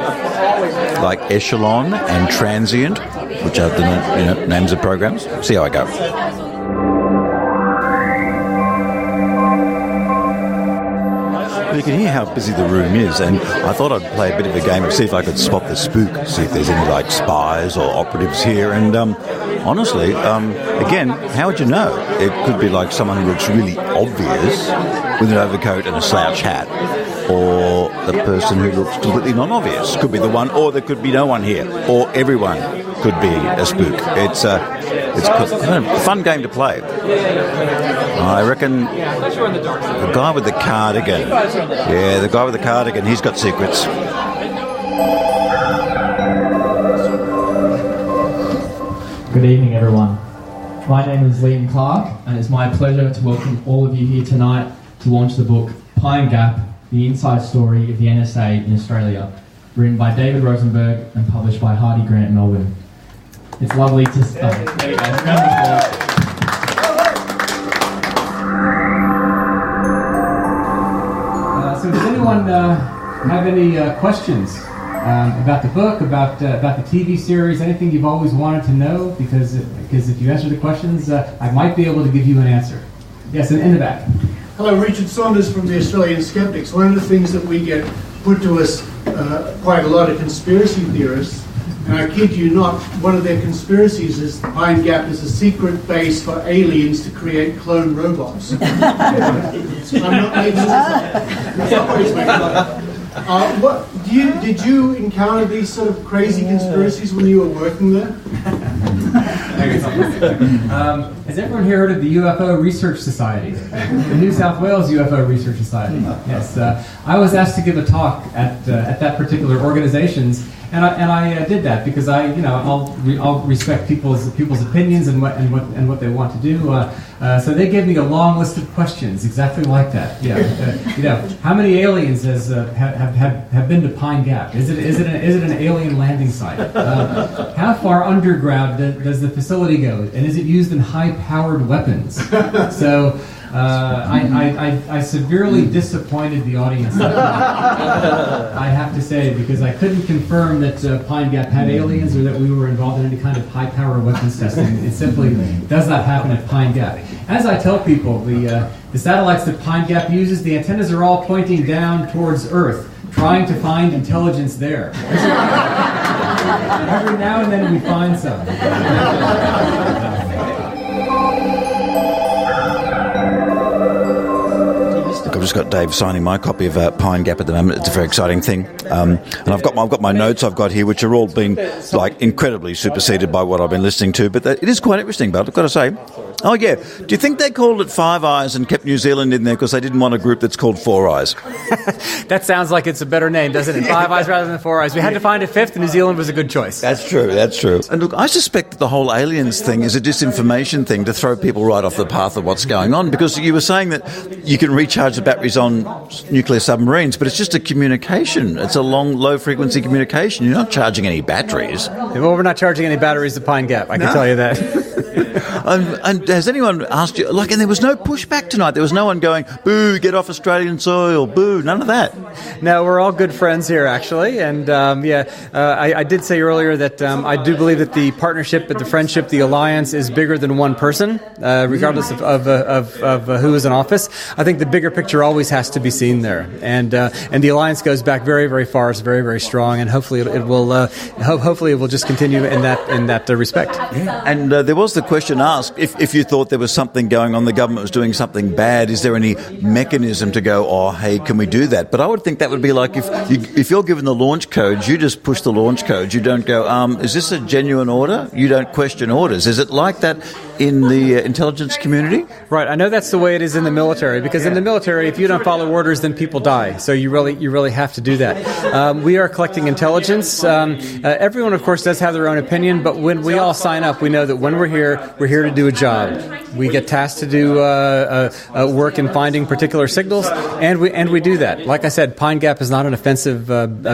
like echelon and transient, which are the names of programs. See how I go. You can hear how busy the room is, and I thought I'd play a bit of a game of see if I could spot the spook, see if there's any like spies or operatives here. And honestly, again, how would you know? It could be like someone who looks really obvious with an overcoat and a slouch hat, or the person who looks completely non-obvious. Could be the one, or there could be no one here, or everyone could be a spook. It's a fun game to play. I reckon the guy with the cardigan. Yeah, the guy with the cardigan, he's got secrets. Good evening, everyone. My name is Liam Clark, and it's my pleasure to welcome all of you here tonight to launch the book Pine Gap, The Inside Story of the NSA in Australia, written by David Rosenberg and published by Hardy Grant Melbourne. It's lovely to... there you go. So does anyone have any questions about the book, about the TV series, anything you've always wanted to know? Because if you answer the questions, I might be able to give you an answer. Yes, in the back. Hello, Richard Saunders from the Australian Skeptics. One of the things that we get put to us quite a lot of conspiracy theorists, and I kid you not, one of their conspiracies is Pine Gap is a secret base for aliens to create clone robots. I'm not making this up. Did you encounter these sort of crazy conspiracies when you were working there? Has everyone here heard of the UFO Research Society? The New South Wales UFO Research Society. Yes, I was asked to give a talk at that particular organization's, and I did that because I'll respect people's opinions and what they want to do. So they gave me a long list of questions exactly like that. How many aliens have been to Pine Gap? Is it an alien landing site? How far underground does the facility go? And is it used in high-powered weapons? So I severely disappointed the audience. I have to say, because I couldn't confirm that Pine Gap had aliens or that we were involved in any kind of high-power weapons testing. It simply does not happen at Pine Gap. As I tell people, the satellites that Pine Gap uses, the antennas are all pointing down towards Earth, trying to find intelligence there. Every now and then we find some. I've just got Dave signing my copy of Pine Gap at the moment. It's a very exciting thing, and I've got my notes I've got here, which are all been like incredibly superseded by what I've been listening to. But it is quite interesting. But I've got to say, oh yeah, do you think they called it Five Eyes and kept New Zealand in there because they didn't want a group that's called Four Eyes? That sounds like it's a better name, doesn't it? Five Eyes rather than Four Eyes. We had to find a fifth, and New Zealand was a good choice. That's true. And look, I suspect that the whole aliens thing is a disinformation thing to throw people right off the path of what's going on, because you were saying that you can recharge the batteries on nuclear submarines, but it's just a communication. It's a low-frequency communication. You're not charging any batteries. Well, we're not charging any batteries at Pine Gap, I can tell you that. And has anyone asked you, and there was no pushback tonight. There was no one going, boo, get off Australian soil, boo, none of that. No, we're all good friends here, actually. And I did say earlier that I do believe that the partnership, the friendship, the alliance is bigger than one person, regardless of who is in office. I think the bigger picture always has to be seen there. And the alliance goes back very, very far. It's very, very strong. And hopefully it will just continue in that respect. Yeah. And there was the question asked, if you thought there was something going on, the government was doing something bad, is there any mechanism to go, oh, hey, can we do that? But I would think that would be like if you're given the launch codes, you just push the launch codes. You don't go, is this a genuine order? You don't question orders. Is it like that in the intelligence community? Right. I know that's the way it is in the military, because in the military, if you don't follow orders, then people die. So you really have to do that. We are collecting intelligence. Everyone, of course, does have their own opinion, but when we all sign up, we know that when we're here to do a job. We get tasked to do work in finding particular signals, and we do that. Like I said, Pine Gap is not an offensive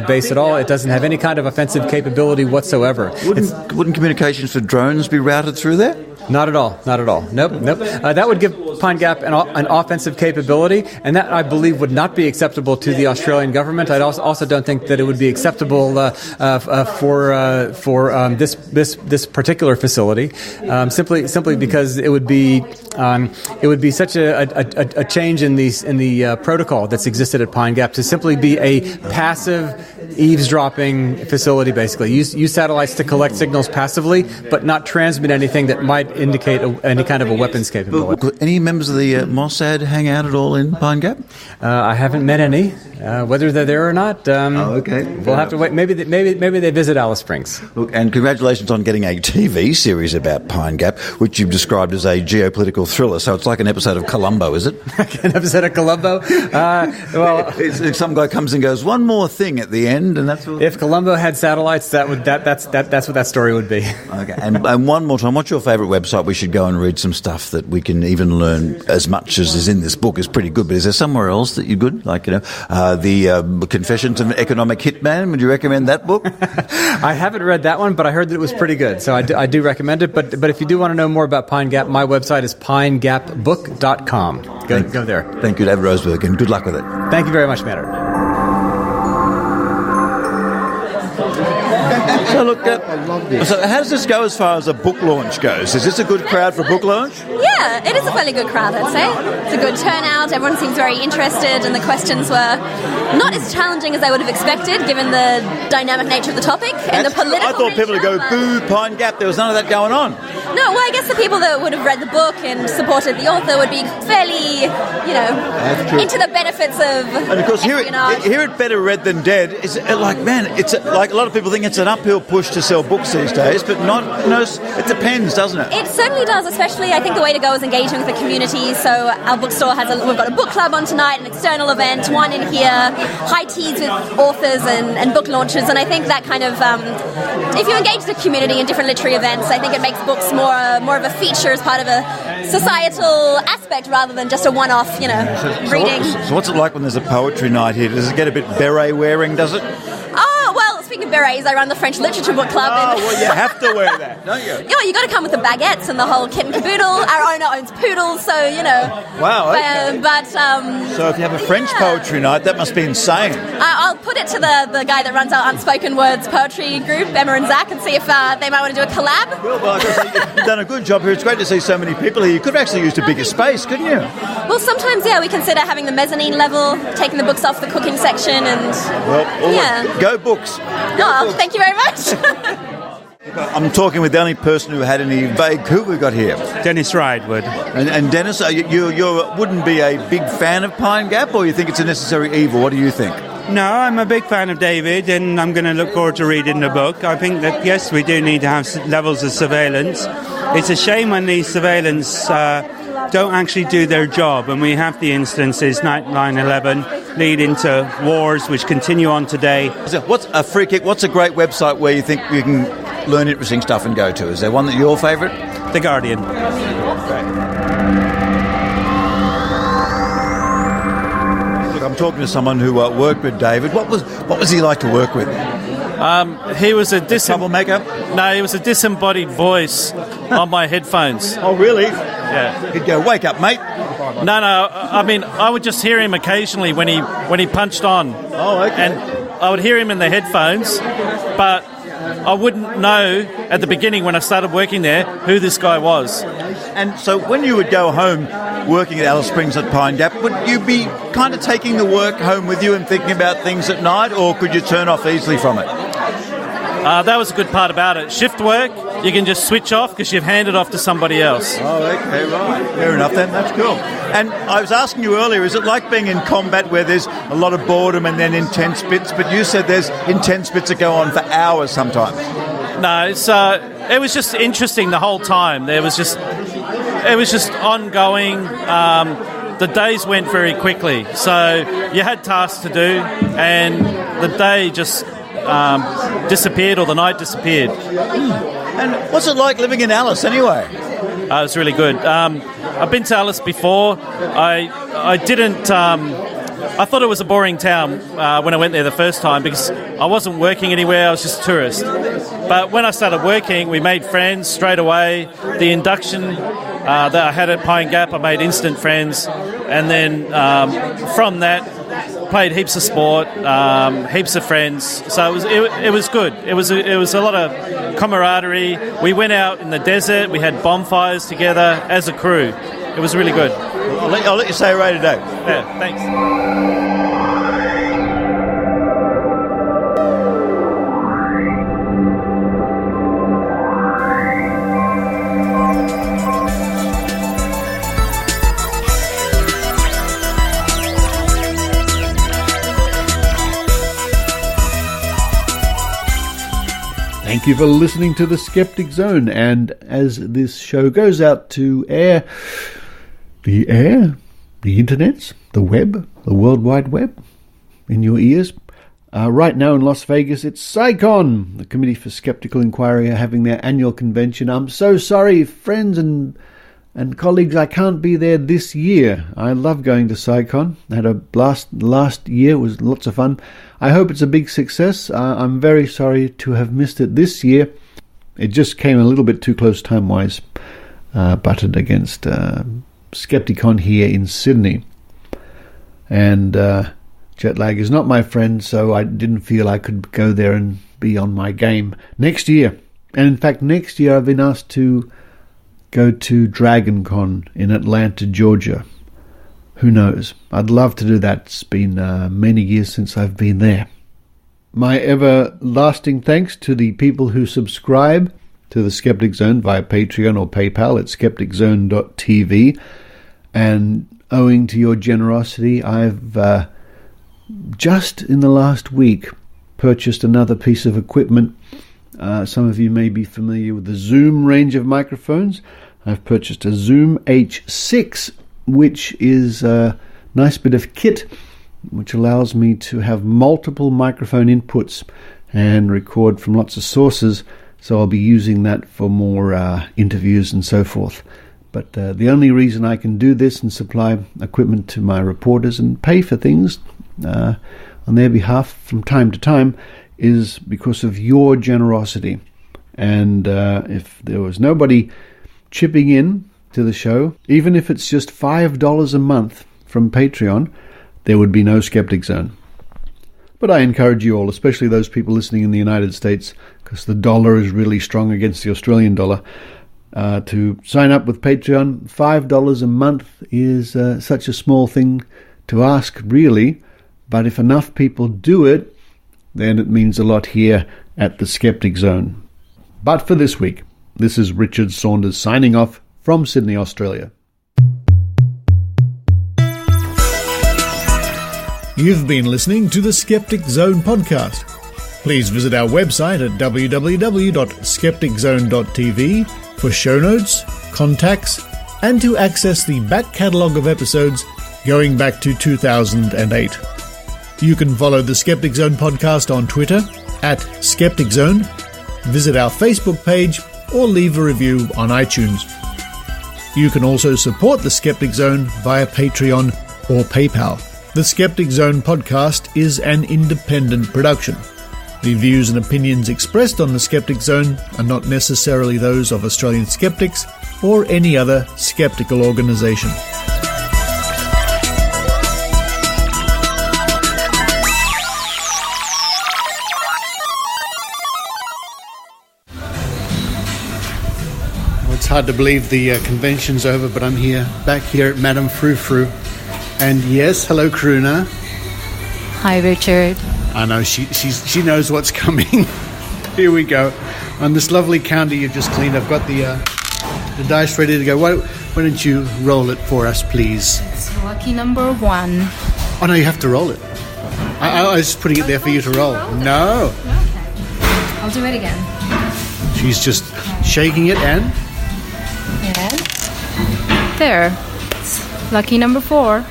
base at all. It doesn't have any kind of offensive capability whatsoever. Wouldn't communications for drones be routed through there? Not at all. Nope. That would give Pine Gap an offensive capability, and that, I believe, would not be acceptable to the Australian government. I also don't think that it would be acceptable for this particular facility, simply because it would be such a change in the protocol that's existed at Pine Gap to simply be a passive eavesdropping facility. Basically, use satellites to collect signals passively, but not transmit anything that might indicate any kind of a weapons capability. Any members of the Mossad hang out at all in Pine Gap? I haven't met any. Whether they're there or not, okay. We'll have to wait. Maybe they visit Alice Springs. Look, and congratulations on getting a TV series about Pine Gap, which you've described as a geopolitical thriller. So it's like an episode of Columbo, is it? An episode of Columbo? Well, if some guy comes and goes, one more thing at the end, and that's what... If Columbo had satellites, that's what that story would be. Okay, and one more time, what's your favourite website? We should go and read some stuff that we can even learn as much as is in this book is pretty good. But is there somewhere else that you're good? Like, the Confessions of an Economic Hitman. Would you recommend that book? I haven't read that one, but I heard that it was pretty good, so I do recommend it. But if you do want to know more about Pine Gap, my website is pinegapbook.com. Go there. Thank you, David Rosenberg, and good luck with it. Thank you very much, Maynard. So look, so how does this go as far as a book launch goes? Is this a good crowd for a book launch? Yeah, it is a fairly good crowd, I'd say. It's a good turnout. Everyone seems very interested, and the questions were not as challenging as I would have expected, given the dynamic nature of the topic and the political. I thought people would go, boo, Pine Gap. There was none of that going on. No, well, I guess the people that would have read the book and supported the author would be fairly, into the benefits of. And of course, hear it better read than dead. It's like, man, it's like a lot of people think it's an uphill push to sell books these days, but not. It depends, doesn't it? It certainly does. Especially, I think the way to go is engaging with the community. So our bookstore we've got a book club on tonight, an external event, one in here, high teas with authors and book launches, and I think that kind of, if you engage the community in different literary events, I think it makes books more of a feature as part of a societal aspect rather than just a one-off, reading. So what's it like when there's a poetry night here? Does it get a bit beret wearing, does it? Oh, well, speaking of berets, I run the French Literature Book Club. Oh, well, you have to wear that, don't you? You got to come with the baguettes and the whole kit and caboodle. Our owner owns poodles, so, Wow, okay. So if you have a French poetry night, that must be insane. I'll put it to the guy that runs our Unspoken Words poetry group, Emma and Zach, and see if they might want to do a collab. Well, I guess you've done a good job here. It's great to see so many people here. You could have actually used a bigger space, couldn't you? Well, sometimes, we consider having the mezzanine level, taking the books off the cooking section, and... Well, go books. Oh, thank you very much. I'm talking with the only person who had any vague... Who we got here? Dennis Ridewood. And Dennis, you wouldn't be a big fan of Pine Gap, or you think it's a necessary evil? What do you think? No, I'm a big fan of David, and I'm going to look forward to reading the book. I think that, yes, we do need to have levels of surveillance. It's a shame when these surveillance don't actually do their job, and we have the instances, 9/11, lead into wars which continue on today. So what's a free kick? What's a great website where you think you can learn interesting stuff and go to? Is there one that your favourite? The Guardian. I'm talking to someone who worked with David. What was he like to work with? He was a troublemaker. No, he was a disembodied voice on my headphones. Oh, really? Yeah. He'd go, "Wake up, mate." No. I mean, I would just hear him occasionally when he punched on. Oh, okay. And I would hear him in the headphones, but I wouldn't know at the beginning when I started working there who this guy was. And so when you would go home working at Alice Springs at Pine Gap, would you be kind of taking the work home with you and thinking about things at night, or could you turn off easily from it? That was a good part about it. Shift work, you can just switch off because you've handed off to somebody else. Oh, okay, right. Fair enough then. That's cool. And I was asking you earlier, is it like being in combat where there's a lot of boredom and then intense bits? But you said there's intense bits that go on for hours sometimes. No, it was just interesting the whole time. It was just ongoing. The days went very quickly, so you had tasks to do, and the day just disappeared, or the night disappeared. And what's it like living in Alice anyway? It's really good. I've been to Alice before. I didn't. I thought it was a boring town when I went there the first time because I wasn't working anywhere. I was just a tourist. But when I started working, we made friends straight away. The induction that I had at Pine Gap, I made instant friends, and then from that, played heaps of sport, heaps of friends. So it was good. It was a lot of camaraderie. We went out in the desert. We had bonfires together as a crew. It was really good. I'll let you say right today. Yeah, thanks. Thank you for listening to the Skeptic Zone, and as this show goes out to the internets, the web, the World Wide Web, in your ears. Right now in Las Vegas, it's SciCon, the Committee for Skeptical Inquiry, are having their annual convention. I'm so sorry, friends and colleagues, I can't be there this year. I love going to SciCon. I had a blast last year. It was lots of fun. I hope it's a big success. I'm very sorry to have missed it this year. It just came a little bit too close time-wise, butted against Skepticon here in Sydney. And jet lag is not my friend, so I didn't feel I could go there and be on my game next year. And in fact, next year I've been asked to go to DragonCon in Atlanta, Georgia. Who knows? I'd love to do that. It's been many years since I've been there. My everlasting thanks to the people who subscribe to the Skeptic Zone via Patreon or PayPal at skepticzone.tv. And owing to your generosity, I've just in the last week purchased another piece of equipment. Some of you may be familiar with the Zoom range of microphones. I've purchased a Zoom H6, which is a nice bit of kit which allows me to have multiple microphone inputs and record from lots of sources. So I'll be using that for more interviews and so forth. But the only reason I can do this and supply equipment to my reporters and pay for things on their behalf from time to time is because of your generosity. And if there was nobody chipping in to the show, even if it's just $5 a month from Patreon, there would be no Skeptic Zone. But I encourage you all, especially those people listening in the United States, because the dollar is really strong against the Australian dollar, to sign up with Patreon. $5 a month is such a small thing to ask, really, but if enough people do it, then it means a lot here at the Skeptic Zone. But for this week, this is Richard Saunders signing off from Sydney, Australia. You've been listening to the Skeptic Zone podcast. Please visit our website at www.skepticzone.tv for show notes, contacts, and to access the back catalogue of episodes going back to 2008. You can follow the Skeptic Zone podcast on Twitter at Skeptic Zone, visit our Facebook page, or leave a review on iTunes. You can also support the Skeptic Zone via Patreon or PayPal. The Skeptic Zone podcast is an independent production. The views and opinions expressed on the Skeptic Zone are not necessarily those of Australian Skeptics or any other skeptical organisation. It's hard to believe the convention's over, but I'm back here at Madame Frou Frou. And yes, hello, Karuna. Hi, Richard. I know, she knows what's coming. Here we go. On this lovely counter you've just cleaned, I've got the dice ready to go. Why don't you roll it for us, please? It's lucky number 1. Oh, no, you have to roll it. I was just putting it there for you to roll. No. Okay. I'll do it again. She's just shaking it and... There. It's lucky number 4.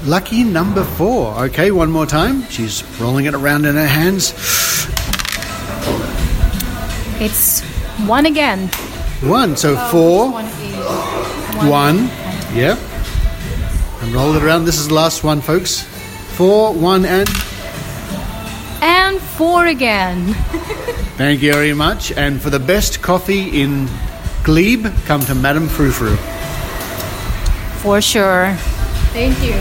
Lucky number 4. Okay, one more time. She's rolling it around in her hands. It's 1 again. 1. So 4. 1. Yeah. And roll it around. This is the last one, folks. 4, 1, and 4 again. Thank you very much. And for the best coffee in Glebe, come to Madame Frou Frou. For sure. Thank you.